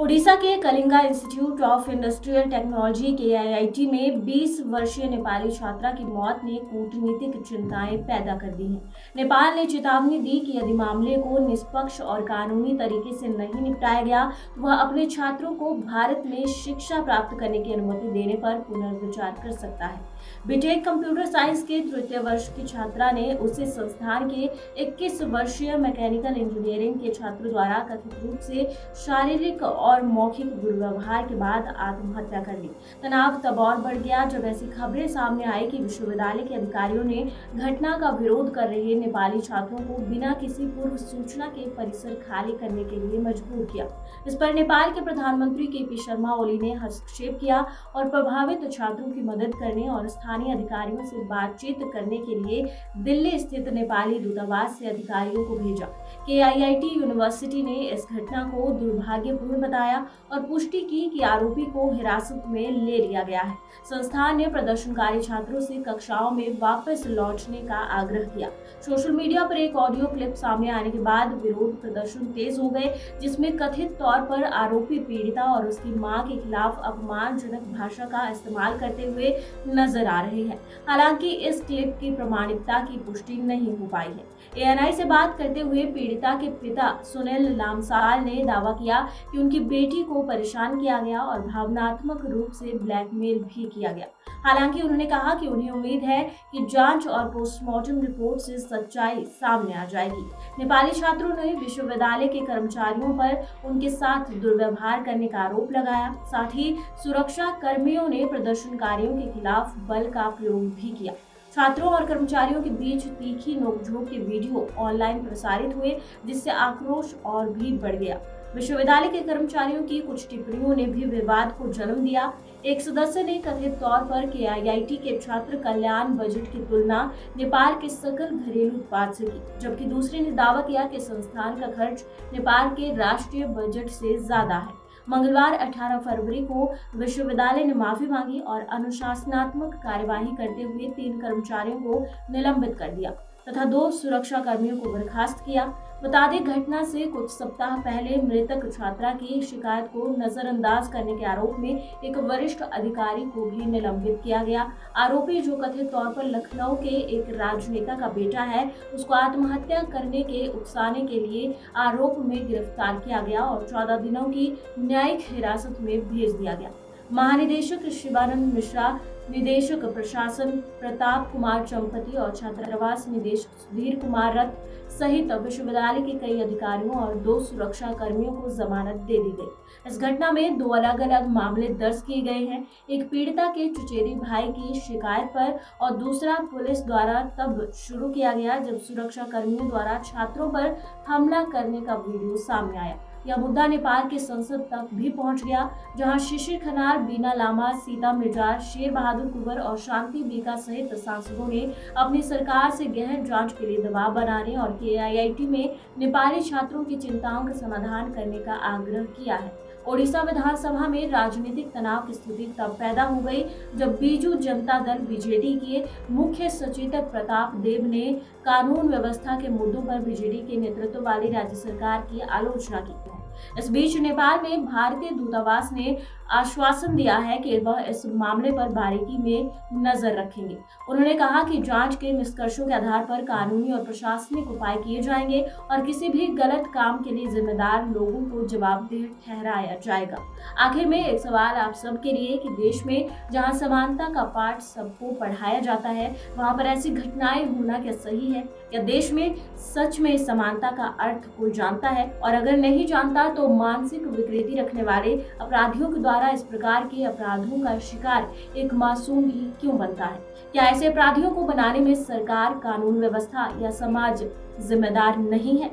ओडिशा के Kalinga institute of industrial technology KIIT में 20 वर्षीय नेपाली छात्रा की मौत ने कूटनीतिक चिंताएं पैदा कर दी हैं। नेपाल ने चेतावनी दी कि यदि मामले को निष्पक्ष और कानूनी तरीके से नहीं निपटाया गया तो वह अपने छात्रों को भारत में शिक्षा प्राप्त करने की अनुमति देने पर पुनर्विचार कर सकता है। बीटेक कंप्यूटर साइंस के तृतीय वर्ष की छात्रा ने उसी संस्थान के 21 वर्षीय मैकेनिकल इंजीनियरिंग के छात्र द्वारा कथित रूप से शारीरिक और मौखिक दुर्व्यवहार के बाद आत्महत्या कर ली। तनाव तब और बढ़ गया जब ऐसी खबरें सामने आई कि विश्वविद्यालय के अधिकारियों ने घटना का विरोध कर रहे नेपाली छात्रों को बिना किसी पूर्व सूचना के परिसर खाली करने के लिए मजबूर किया। इस पर नेपाल के प्रधानमंत्री KP शर्मा ओली ने हस्तक्षेप किया और प्रभावित छात्रों की मदद करने और स्थानीय अधिकारियों से बातचीत करने के लिए दिल्ली स्थित नेपाली दूतावास से अधिकारियों को भेजा। KIIT यूनिवर्सिटी ने इस घटना को दुर्भाग्यपूर्ण बताया और पुष्टि की कि आरोपी को हिरासत में ले लिया गया है। संस्थान ने प्रदर्शनकारी छात्रों से कक्षाओं में वापस लौटने का आग्रह किया। सोशल मीडिया पर एक ऑडियो क्लिप सामने आने के बाद विरोध प्रदर्शन तेज हो गए, जिसमें कथित तौर पर आरोपी पीड़िता और उसकी मां के खिलाफ अपमानजनक भाषा का इस्तेमाल करते हुए नजर आ रहे हैं। हालांकि इस क्लिप की प्रामाणिकता की पुष्टि नहीं हो पाई है। ANI से बात करते हुए पीड़िता के पिता सुनील लामसाल ने दावा किया कि उनकी बेटी को परेशान किया गया और भावनात्मक रूप से ब्लैकमेल भी किया गया। हालांकि उन्होंने कहा कि उन्हें उम्मीद है कि जांच और पोस्टमार्टम रिपोर्ट से सच्चाई सामने आ जाएगी। नेपाली छात्रों ने विश्वविद्यालय के कर्मचारियों पर उनके साथ दुर्व्यवहार करने का आरोप लगाया। साथ ही सुरक्षा कर्मियों ने प्रदर्शनकारियों के खिलाफ बल का प्रयोग भी किया। छात्रों और कर्मचारियों के बीच तीखी नोकझोंक के वीडियो ऑनलाइन प्रसारित हुए, जिससे आक्रोश और भी बढ़ गया। विश्वविद्यालय के कर्मचारियों की कुछ टिप्पणियों ने भी विवाद को जन्म दिया। एक सदस्य ने कथित तौर पर KIIT के छात्र कल्याण बजट की तुलना नेपाल के सकल घरेलू उत्पाद से की, जबकि दूसरे ने दावा किया कि संस्थान का खर्च नेपाल के राष्ट्रीय बजट से ज्यादा है। मंगलवार 18 फरवरी को विश्वविद्यालय ने माफी मांगी और अनुशासनात्मक कार्यवाही करते हुए 3 कर्मचारियों को निलंबित कर दिया तथा 2 सुरक्षा कर्मियों को बर्खास्त किया। बता दें, घटना से कुछ सप्ताह पहले मृतक छात्रा की शिकायत को नजरअंदाज करने के आरोप में एक वरिष्ठ अधिकारी को भी निलंबित किया गया। आरोपी, जो कथित तौर पर लखनऊ के एक राजनेता का बेटा है, उसको आत्महत्या करने के उकसाने के लिए आरोप में गिरफ्तार किया गया और 14 दिनों की न्यायिक हिरासत में भेज दिया गया। महानिदेशक शिवानंद मिश्रा, निदेशक प्रशासन प्रताप कुमार चंपती और छात्रावास निदेशक सुधीर कुमार रथ सहित विश्वविद्यालय के कई अधिकारियों और 2 सुरक्षा कर्मियों को जमानत दे दी गई। इस घटना में 2 अलग-अलग मामले दर्ज किए गए हैं। एक पीड़िता के चचेरे भाई की शिकायत पर और दूसरा पुलिस द्वारा तब शुरू किया गया जब सुरक्षा कर्मियों द्वारा छात्रों पर हमला करने का वीडियो सामने आया। यह मुद्दा नेपाल के संसद तक भी पहुंच गया, जहां शिशिर खनाल, बीना लामा, सीता मिर्जार, शेर बहादुर कुंवर और शांति बीका सहित सांसदों ने अपनी सरकार से गहन जांच के लिए दबाव बनाने और KIIT में नेपाली छात्रों की चिंताओं का समाधान करने का आग्रह किया है। ओडिशा विधानसभा में राजनीतिक तनाव की स्थिति तब पैदा हो गई जब बीजू जनता दल BJD के मुख्य सचेतक प्रताप देव ने कानून व्यवस्था के मुद्दों पर BJD के नेतृत्व वाली राज्य सरकार की आलोचना की है। इस बीच नेपाल में भारतीय दूतावास ने आश्वासन दिया है कि वह इस मामले पर बारीकी में नजर रखेंगे। उन्होंने कहा कि जांच के निष्कर्षों के आधार पर कानूनी और प्रशासनिक उपाय किए जाएंगे और किसी भी गलत काम के लिए जिम्मेदार लोगों को जवाबदेह ठहराया जाएगा। आखिर में एक सवाल आप सबके लिए कि देश में जहां समानता का पाठ सबको पढ़ाया जाता है, वहां पर ऐसी घटनाएं होना क्या सही है? या देश में सच में समानता का अर्थ कोई जानता है? और अगर नहीं जानता तो मानसिक विकृति रखने वाले अपराधियों के द्वारा इस प्रकार के अपराधों का शिकार एक मासूम ही क्यों बनता है? क्या ऐसे अपराधियों को बनाने में सरकार, कानून व्यवस्था या समाज जिम्मेदार नहीं है?